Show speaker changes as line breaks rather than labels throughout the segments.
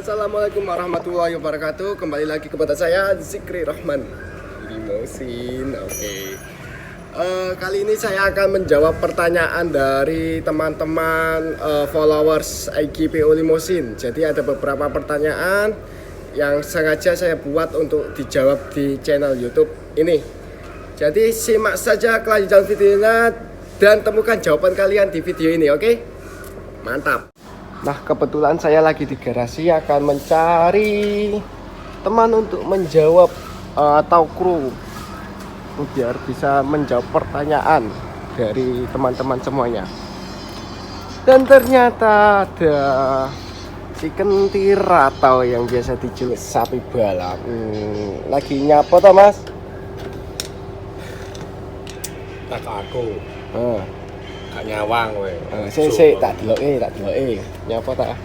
Assalamualaikum warahmatullahi wabarakatuh. Kembali lagi kepada saya Zikri Rahman Limosin. Kali ini saya akan menjawab pertanyaan dari teman-teman followers IGPO Limosin. Jadi ada beberapa pertanyaan yang sengaja saya buat untuk dijawab di channel YouTube ini. Jadi simak saja kelanjutan videonya dan temukan jawaban kalian di video ini, oke? Mantap. Nah, kebetulan saya lagi di garasi akan mencari teman untuk menjawab atau kru biar bisa menjawab pertanyaan dari teman-teman semuanya. Dan ternyata ada si kentir atau yang biasa dijuluki sapi balap. Lagi nyapa toh, Mas?
Tak aku. Gak nyawang kowe.
Sik tak deloke. Nyapa ta?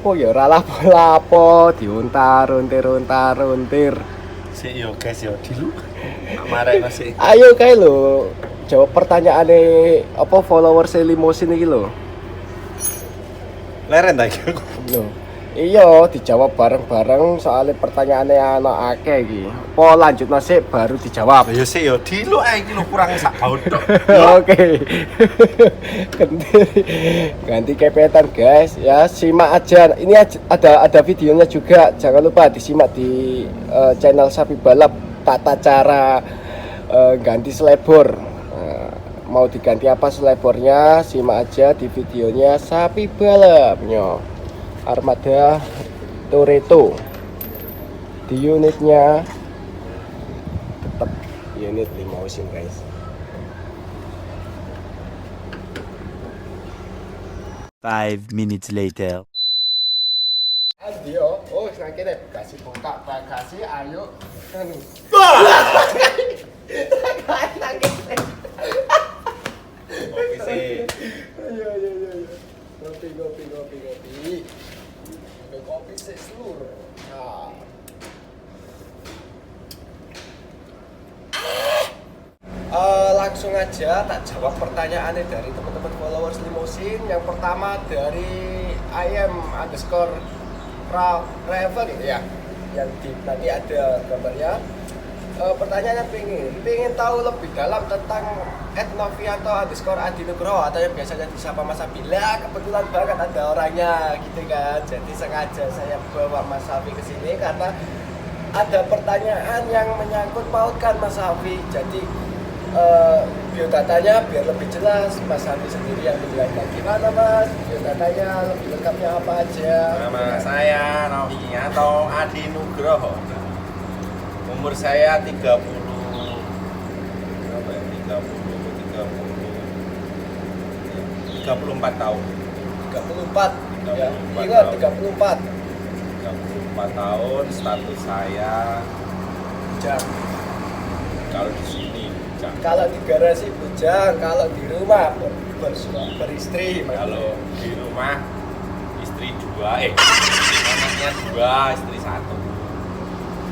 Oh ya ora lapo-lapo, diuntar-untir.
Sik yo guys yo dilu. Amarek masih.
Ayo kae lho, jawab pertanyaane apa followers Limosin iki lho.
Leren ta iki.
Lho. Iya, dijawab bareng-bareng soalnya pertanyaannya anak akeh iki. Apa lanjut nasib baru dijawab.
Yo sik yo dilu ae iki lho kurang sak baut tok.
Oke. Ganti kepetan guys ya, simak aja. Ini ada videonya juga. Jangan lupa disimak di channel Sapi Balap tata cara ganti selebor. Mau diganti apa selebornya? Simak aja di videonya Sapi Balap. Armada Toretto. Di unitnya tetap unit Limosin guys.
5 minutes later.
Adio, oh sekarang deh kasih buka bagasi, ayo.
Kopi sih.
Ayo. Kopi sih seluruh. Langsung aja tak jawab pertanyaannya dari teman-teman followers Limosin. Yang pertama dari IM_Raven ya, yang nanti ada gambarnya. Pertanyaannya pengen tahu lebih dalam tentang @novianto_adinugroho atau yang biasanya disapa Mas Sapi. Lah kebetulan banget ada orangnya gitu kan. Jadi sengaja saya bawa Mas Sapi ke sini karena ada pertanyaan yang menyangkut pautkan Mas Sapi. Jadi biodatanya biar lebih jelas Mas Sapi sendiri yang menjelaskan. Gimana Mas? Biodatanya lebih lengkapnya apa aja?
Nama saya Novianto Adinugroho. Umur saya 34 tahun.
34. Ya,
34
ingat
tahun.
34.
34 tahun, status saya
Bujang.
kalau di sini bujang.
Kalau di garasi bujang, kalau di rumah beristri.
Kalau di rumah istri 2, anaknya 2, istri 1.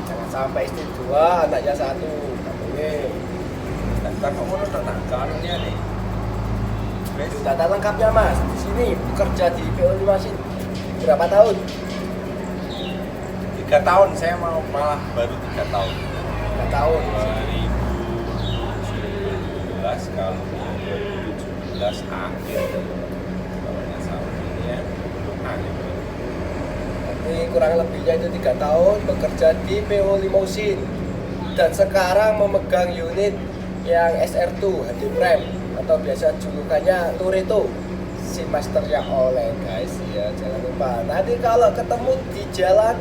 Jangan sampai istri 2, anaknya 1. Nggak boleh.
Kita kok mau tetangga nih.
Data lengkapnya Mas. Di sini bekerja di PO Limosin berapa tahun?
3 tahun, saya mau malah baru 3 tahun.
3 tahun.
2019 kalau 2017 akhir kalau nggak salah ini ya akhir.
Ini kurang lebihnya itu 3 tahun bekerja di PO Limosin dan sekarang memegang unit yang SR2 HD Prime atau biasa julukannya Toretto, si masternya oleh guys ya, jangan lupa. Nanti kalau ketemu di jalan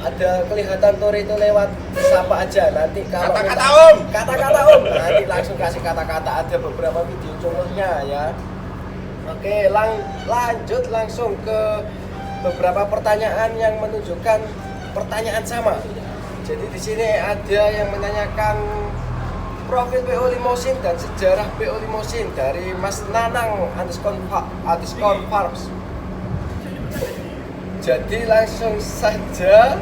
ada kelihatan Toretto lewat, sapa aja. Nanti kalau
Kata-kata
minta-
Om.
kata-kata Om, nanti langsung kasih kata-kata. Ada beberapa video contohnya ya. Oke, lanjut langsung ke beberapa pertanyaan yang menunjukkan pertanyaan sama. Jadi di sini ada yang menanyakan profil PO Limosin dan sejarah PO Limosin dari Mas Nanang _Farms. Jadi langsung saja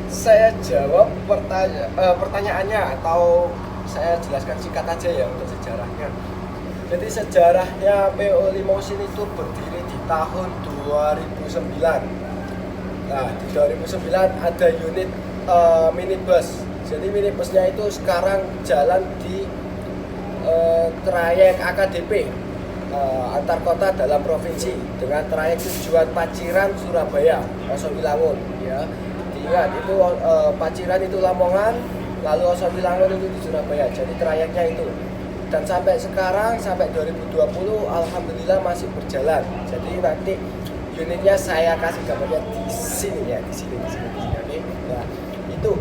saya jawab pertanyaannya atau saya jelaskan singkat aja ya untuk sejarahnya. Jadi sejarahnya PO Limosin itu berdiri di tahun 2009. Nah, di 2009 ada unit minibus. Jadi minibusnya itu sekarang jalan di trayek AKDP antar kota dalam provinsi dengan trayek tujuan Paciran Surabaya Osowilangun ya. Diingat itu Paciran itu Lamongan, lalu Osowilangun itu di Surabaya. Jadi trayeknya itu. Dan sampai sekarang sampai 2020 alhamdulillah masih berjalan. Jadi nanti unitnya saya kasih gambarnya di sini ya, di sini. Oke. Nah, itu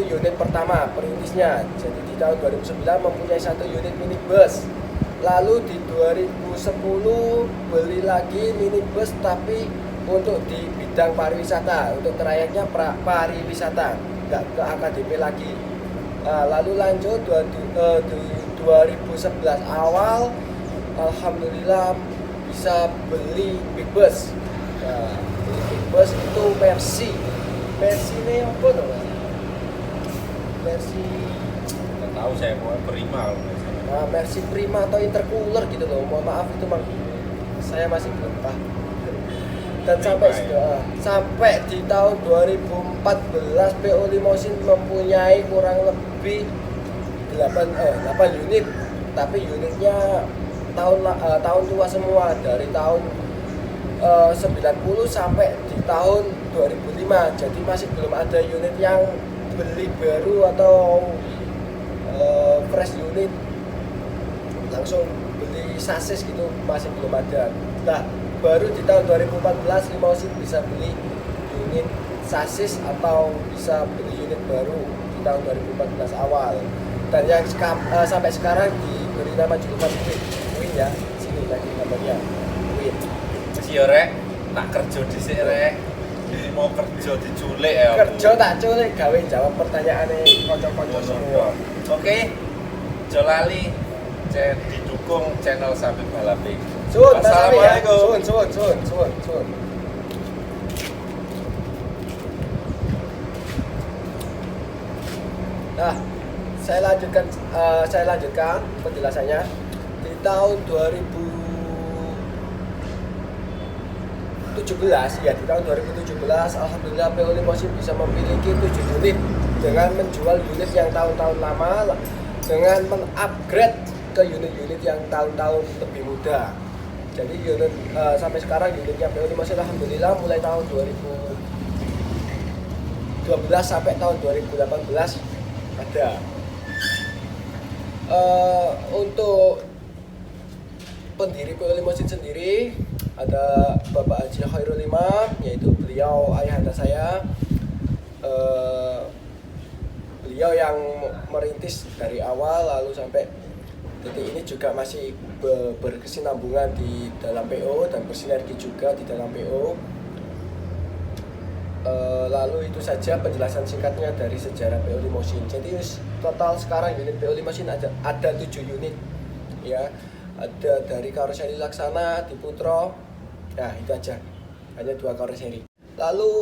unit pertama perintisnya. Jadi di tahun 2009 mempunyai satu unit minibus. Lalu di 2010 beli lagi minibus tapi untuk di bidang pariwisata, untuk trayeknya pariwisata, nggak ke AKDP lagi. Nah, lalu lanjut 2011 awal alhamdulillah bisa beli big bus. Nah, beli big bus itu Mercy ini apa tuh? Mercy
Nggak tahu saya mau Prima kalau nggak salah.
Nah, Mercy Prima atau Intercooler gitu loh. Mohon maaf itu saya masih belum paham. Dan sampai di tahun 2014 PO Limosin mempunyai kurang lebih 8 unit, tapi unitnya tahun tua semua dari tahun 90 sampai di tahun 2005. Jadi masih belum ada unit yang beli baru atau fresh unit langsung beli sasis gitu, masih belum ada. Nah, baru di tahun 2014 Limosin bisa beli unit sasis atau bisa beli unit baru di tahun 2014 awal. Dan yang sampai sekarang diberi nama julukan Win ya. Sini lagi namanya Win.
Masih ya rek, tak kerja dhisik rek. Mau kerja diculik ya.
Kerja tak culik gawe jawab pertanyaane kanca-kanca semua.
Oke. Jolali didukung channel Sabit Balapik.
Suwun,
Assalamualaikum.
Suwun. Nah, saya lanjutkan penjelasannya. Di tahun 2017 ya, di tahun 2017 alhamdulillah PO Limosin bisa memiliki 7 unit dengan menjual unit yang tahun-tahun lama dengan mengupgrade ke unit-unit yang tahun-tahun lebih muda. Jadi unit sampai sekarang unitnya PO Limosin alhamdulillah mulai tahun 2012 sampai tahun 2018 ada. Untuk pendiri PO Limosin sendiri ada Bapak Haji Khairul Imam, yaitu beliau ayahanda saya. Beliau yang merintis dari awal lalu sampai detik ini juga masih berkesinambungan di dalam PO dan bersinergi juga di dalam PO. Lalu itu saja penjelasan singkatnya dari sejarah PO Limosin. Jadi total sekarang unit PO Limosin ada 7 unit ya. Ada dari karoseri Laksana di Putro. Nah, itu aja. Hanya 2 karoseri. Lalu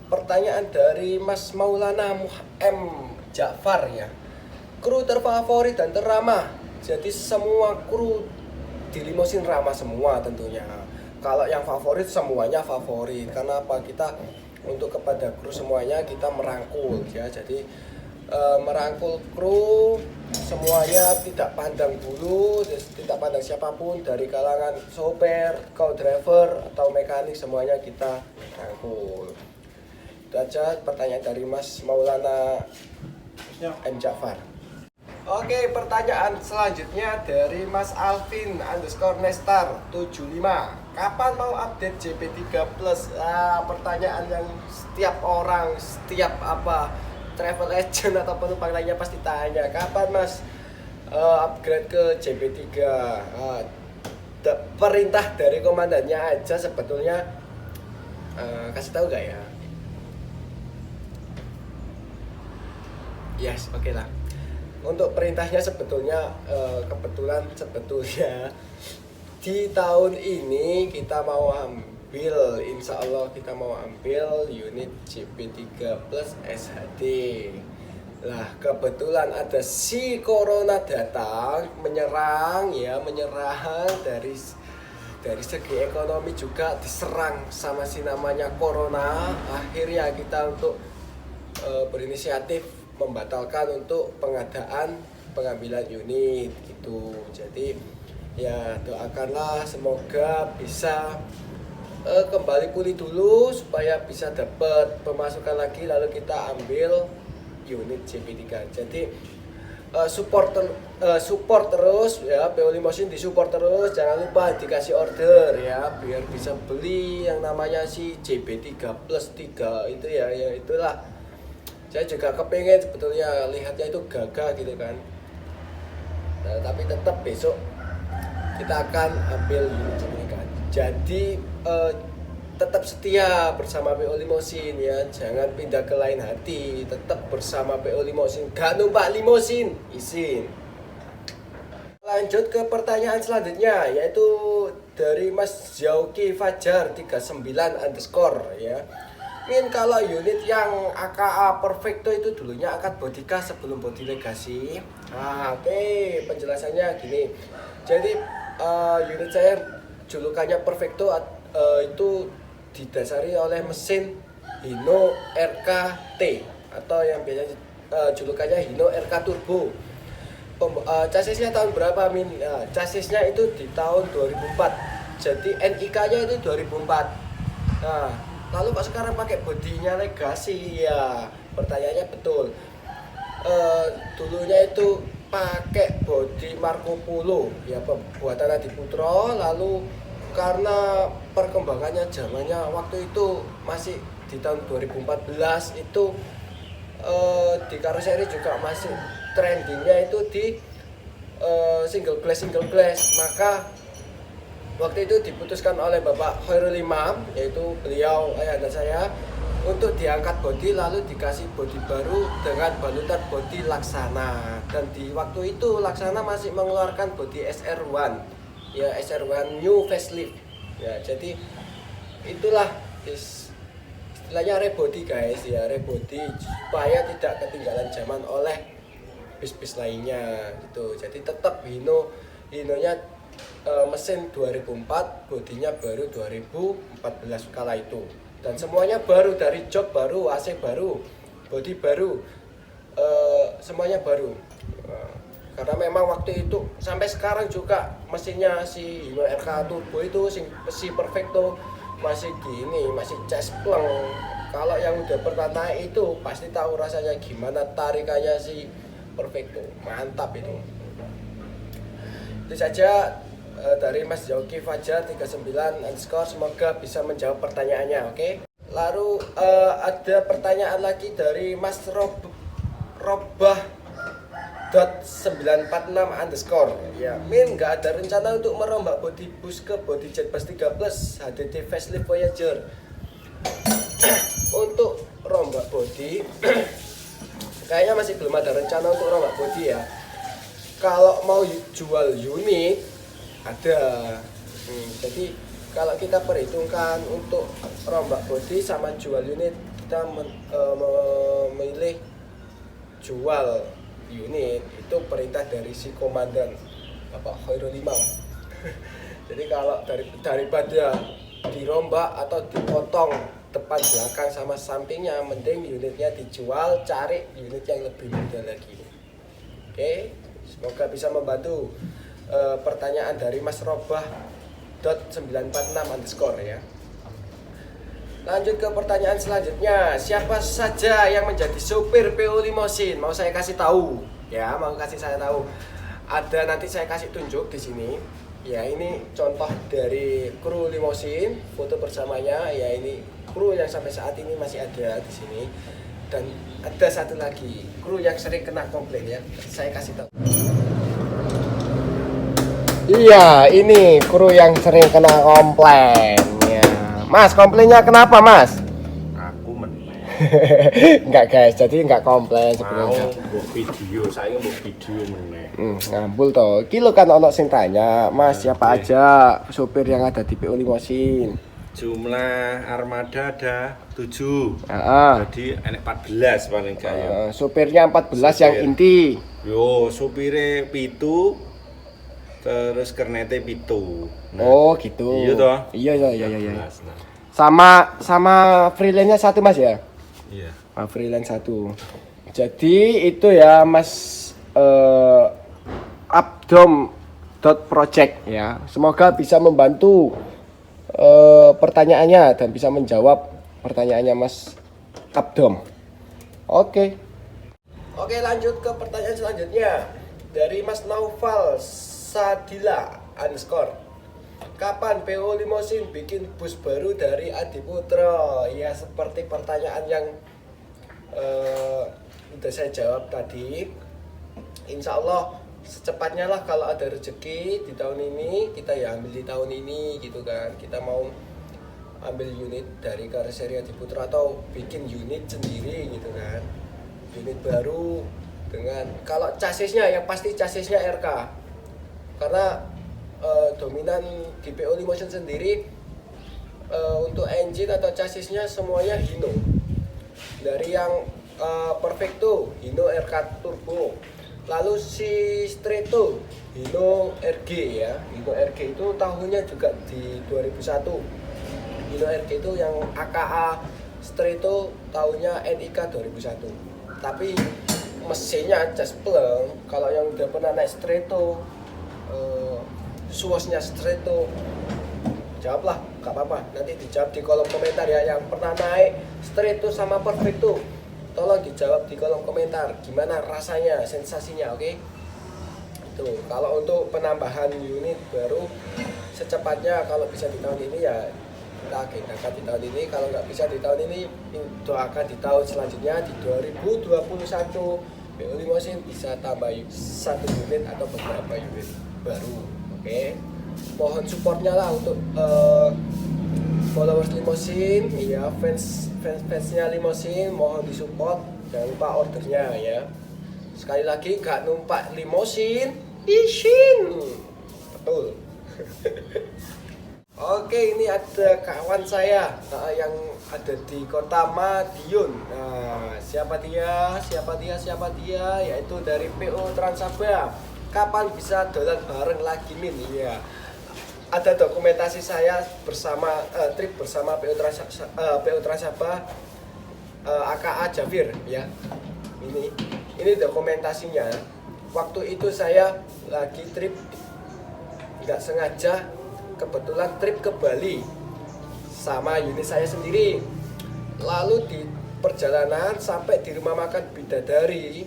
pertanyaan dari Mas Maulana M Ja'far ya. Kru terfavorit dan terramah. Jadi semua kru di Limosin ramah semua tentunya. Kalau yang favorit semuanya favorit. Karena apa? Kita untuk kepada kru semuanya kita merangkul ya. Jadi merangkul kru semuanya, tidak pandang bulu, tidak pandang siapapun dari kalangan sopir, co-driver atau mekanik, semuanya kita rangkul. Itu aja pertanyaan dari Mas Maulana M Ja'far. Oke, pertanyaan selanjutnya dari Mas Alvin _Nestar 75. Kapan mau update JP3 Plus? Pertanyaan yang setiap orang, setiap travel agent atau penumpang lainnya pasti tanya, kapan Mas upgrade ke JP3? Perintah dari komandannya aja sebetulnya, kasih tahu gak ya? Yes, oke lah. Untuk perintahnya sebetulnya sebetulnya di tahun ini kita mau ambil, insya Allah kita mau ambil unit JP3 Plus SHD. Lah kebetulan ada si Corona datang menyerang dari dari segi ekonomi juga diserang sama si namanya corona. Akhirnya kita untuk berinisiatif membatalkan untuk pengambilan unit gitu. Jadi ya doakanlah semoga bisa kembali pulih dulu supaya bisa dapat pemasukan lagi, lalu kita ambil unit JP3. Jadi support terus ya, PO Limosin disupport terus, jangan lupa dikasih order ya biar bisa beli yang namanya si JB3+3 itu ya, ya itulah. Saya juga kepengen sebetulnya lihatnya itu gagah gitu kan. Nah, tapi tetap besok kita akan ambil unit JP3. Jadi tetap setia bersama PO Limosin ya, jangan pindah ke lain hati, tetap bersama PO Limosin, gak numpak limosin, izin. Lanjut ke pertanyaan selanjutnya, yaitu dari Mas Jauki Fajar 39 underscore ya. Min, kalau unit yang AKA Perfecto itu dulunya akad bodika sebelum body legasi. Oke, penjelasannya gini. Jadi unit saya julukannya Perfecto itu didasari oleh mesin Hino RK-T atau yang biasa julukannya Hino RK Turbo. Chassisnya tahun berapa, Min? Nah, chassisnya itu di tahun 2004. Jadi NIK-nya itu 2004. Nah, lalu kok sekarang pakai bodinya legasi? Ya, pertanyaannya betul. Dulunya itu pakai bodi Marco Polo ya, buatan Adi Putro. Lalu karena perkembangannya zamannya waktu itu masih di tahun 2014 itu di karoseri juga masih trendingnya itu di single glass, maka waktu itu diputuskan oleh Bapak Khairul Imam, yaitu beliau ayahanda saya, untuk diangkat bodi lalu dikasih bodi baru dengan balutan bodi Laksana. Dan di waktu itu Laksana masih mengeluarkan bodi SR1 ya, SR1 new facelift ya. Jadi itulah istilahnya rebody guys ya, rebody supaya tidak ketinggalan zaman oleh bis-bis lainnya gitu. Jadi tetap Hinonya mesin 2004, bodinya baru 2014 kala itu. Dan semuanya baru, dari jok baru, AC baru, bodi baru, semuanya baru. Karena memang waktu itu sampai sekarang juga mesinnya si Hino RK Turbo itu si Perfecto masih gini, masih cespleng. Kalau yang udah pernah itu pasti tahu rasanya gimana tarikannya si Perfecto, mantap itu. Itu saja dari Mas Jauki Fajar 39 underscore, semoga bisa menjawab pertanyaannya. Oke. Lalu ada pertanyaan lagi dari Mas Robah 946 underscore ya. Min, nggak ada rencana untuk merombak body bus ke body Jetbus 3 Plus HDT Facelift Voyager. Untuk rombak body kayaknya masih belum ada rencana untuk rombak body ya. Kalau mau jual unit ada. Jadi kalau kita perhitungkan untuk rombak body sama jual unit, kita memilih jual unit. Itu perintah dari si komandan Bapak Khairul Imam. Jadi kalau daripada dirombak atau dipotong depan belakang sama sampingnya, mending unitnya dijual, cari unit yang lebih mudah lagi. Oke, semoga bisa membantu pertanyaan dari Mas Robah 946 underscore ya. Lanjut ke pertanyaan selanjutnya, siapa saja yang menjadi supir PO Limosin? Mau saya kasih tahu ya, saya tahu. Ada, nanti saya kasih tunjuk di sini. Ya, ini contoh dari kru Limosin, foto bersamanya. Ya, ini kru yang sampai saat ini masih ada di sini. Dan ada satu lagi kru yang sering kena komplain ya. Saya kasih tahu. Iya, ini kru yang sering kena komplain ya. Mas, komplainnya kenapa, Mas?
Aku meneh.
Enggak guys, jadi enggak komplain sebenarnya.
Mau video, saya mau video meneh.
Ngambul toh. Iki lho kan ono sing tanya, Mas, siapa aja sopir yang ada di PO Limosin?
Jumlah armada ada 7. Jadi enek 14 paling gak ya.
Sopirnya 14 yang inti.
Yo, supire 7.
Terus kernete pitu.
Oh gitu.
Iya toh?
Iya.
14, nah.
Sama freelance-nya satu Mas ya?
Iya.
Freelance satu. Jadi itu ya Mas Updom.project ya. Semoga bisa membantu pertanyaannya dan bisa menjawab pertanyaannya Mas Updom. Oke, lanjut ke pertanyaan selanjutnya dari Mas Naufal Sadila _ kapan PO Limosin bikin bus baru dari Adiputro? Ya seperti pertanyaan yang udah saya jawab tadi. Insya Allah secepatnya lah, kalau ada rezeki di tahun ini kita ya ambil di tahun ini gitu kan. Kita mau ambil unit dari karoseri Adiputro atau bikin unit sendiri gitu kan, unit baru dengan, kalau chassisnya yang pasti chassisnya RK, karena dominan di PO Limosin sendiri untuk engine atau chassisnya semuanya Hino, dari yang Perfecto Hino RK Turbo, lalu si Stretto Hino RG ya, Hino RG itu tahunnya juga di 2001. Hino RG itu yang AKA Stretto tahunnya NIK 2001. Tapi mesinnya cas pleng. Kalau yang udah pernah naik Stretto, suasnya Stretto, jawablah, gak apa-apa. Nanti dijawab di kolom komentar ya. Yang pernah naik Stretto sama Perfecto, tolong dijawab di kolom komentar. Gimana rasanya, sensasinya, oke? Tuh, kalau untuk penambahan unit baru secepatnya kalau bisa di tahun ini ya kita agendakan di tahun ini. Kalau nggak bisa di tahun ini, doakan di tahun selanjutnya di 2021 PO Limosin bisa tambah satu unit atau beberapa unit baru. Oke. Mohon supportnya lah untuk followers Limosin, ya fansnya Limosin, mohon disupport. Jangan lupa ordernya ya. Sekali lagi, nggak numpak Limosin, isin. Betul. Oke, ini ada kawan saya yang ada di Kota Madiun. Nah, siapa dia? Yaitu dari PO Transaba. Kapan bisa dolan bareng lagi Min? Iya. Ada dokumentasi saya bersama trip bersama PO Transaba, AKA Jafir ya. Ini dokumentasinya. Waktu itu saya lagi trip, nggak sengaja, kebetulan trip ke Bali sama unit saya sendiri. Lalu di perjalanan sampai di rumah makan Bidadari.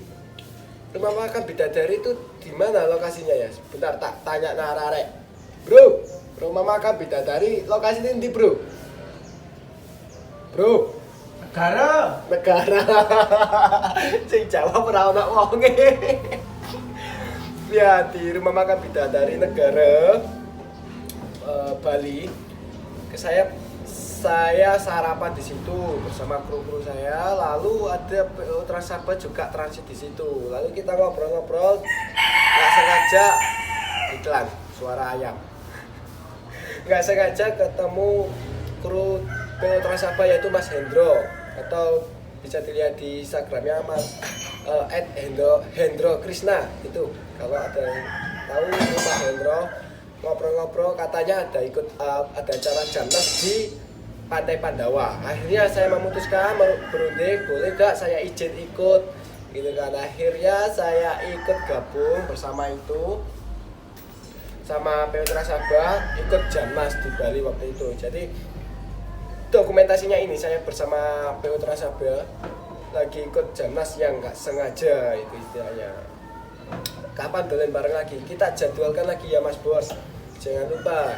Rumah makan Bidadari itu di mana lokasinya ya? Bentar tak tanya nararek. Bro, rumah makan Bidadari lokasinya di bro? Bro, negara. Sing jawab ora ono wonge. Ya, di rumah makan Bidadari negara Bali. Saya sarapan di situ bersama kru-kru saya. Lalu ada PO Transaba juga transit di situ. Lalu kita ngobrol-ngobrol, nggak sengaja iklan suara ayam. Nggak sengaja ketemu kru PO Transaba yaitu Mas Hendro, atau bisa dilihat di Instagramnya Mas @Hendro Krishna itu. Kalau ada yang tahu itu Mas Hendro, ngobrol-ngobrol katanya ada acara Jamnas di Pantai Pandawa. Akhirnya saya memutuskan berunding, boleh gak saya izin ikut gitu kan. Akhirnya saya ikut gabung bersama itu sama PO Transaba, ikut Jamnas di Bali waktu itu. Jadi dokumentasinya ini saya bersama PO Transaba lagi ikut Jamnas yang nggak sengaja itu istilahnya. Kapan dolen bareng lagi? Kita jadwalkan lagi ya Mas Bos. Jangan lupa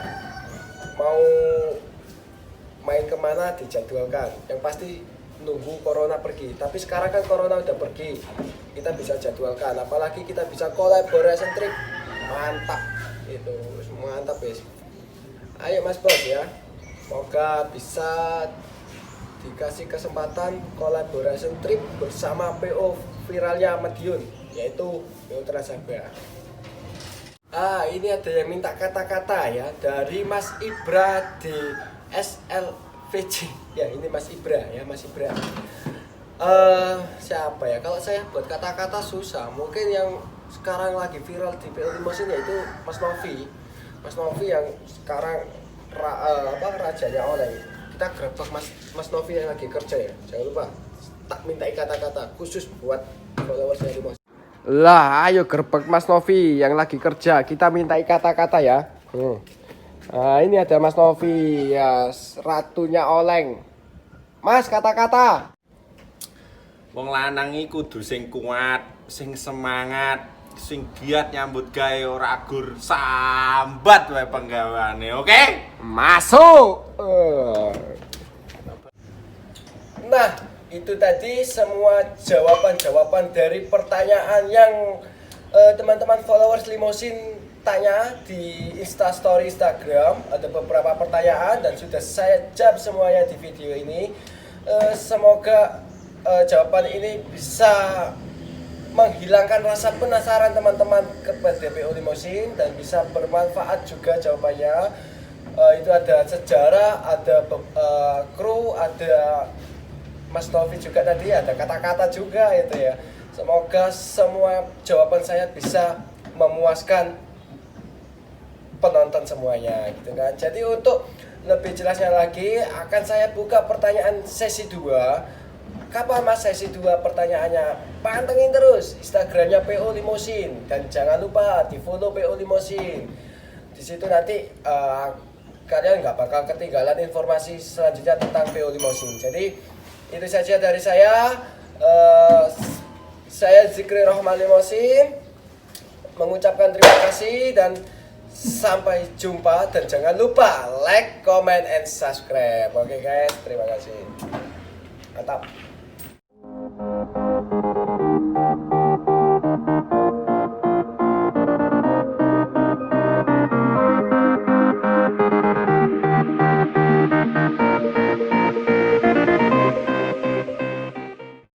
mau main kemana dijadwalkan. Yang pasti nunggu corona pergi. Tapi sekarang kan corona udah pergi, kita bisa jadwalkan. Apalagi kita bisa collaboration trip. Mantap itu, mantap guys. Ayo Mas Bos ya. Semoga bisa dikasih kesempatan collaboration trip bersama PO viralnya Madiun, yaitu PO Transaba. Ini ada yang minta kata-kata ya dari Mas Ibra di SLVC. Ya ini Mas Ibra ya, Mas Ibra. Siapa ya? Kalau saya buat kata-kata susah. Mungkin yang sekarang lagi viral di PO Limosin yaitu Mas Novi. Mas Novi yang sekarang rajanya oleh. Kita gerbek Mas Novi yang lagi kerja ya. Jangan lupa tak mintai kata-kata khusus buat followersnya Limosin. Lah, ayo gerbek Mas Novi yang lagi kerja. Kita mintai kata-kata ya. Nah, ini ada Mas Novi ya, ratunya oleng. Mas, kata-kata.
Wong lanang iki kudu sing kuat, sing semangat, sing giat nyambut gawe ora agur sambat wae penggaweane, oke?
Masuk. Nah, itu tadi semua jawaban-jawaban dari pertanyaan yang teman-teman followers Limosin tanya di Instastory Instagram. Ada beberapa pertanyaan dan sudah saya jawab semuanya di video ini. Semoga jawaban ini bisa menghilangkan rasa penasaran teman-teman kepada PO Limosin dan bisa bermanfaat juga jawabannya. Itu ada sejarah, ada kru, ada Mas Novi juga tadi, ada kata-kata juga itu ya. Semoga semua jawaban saya bisa memuaskan penonton semuanya gitu kan. Jadi untuk lebih jelasnya lagi akan saya buka pertanyaan sesi 2. Kapan Mas sesi 2 pertanyaannya? Pantengin terus Instagramnya PO Limosin dan jangan lupa di follow PO Limosin. Di situ nanti kalian nggak bakal ketinggalan informasi selanjutnya tentang PO Limosin. Jadi itu saja dari saya. Saya Zikri Rohman Limosin mengucapkan terima kasih dan sampai jumpa dan jangan lupa like, comment, and subscribe. Oke guys, terima kasih. Mantap.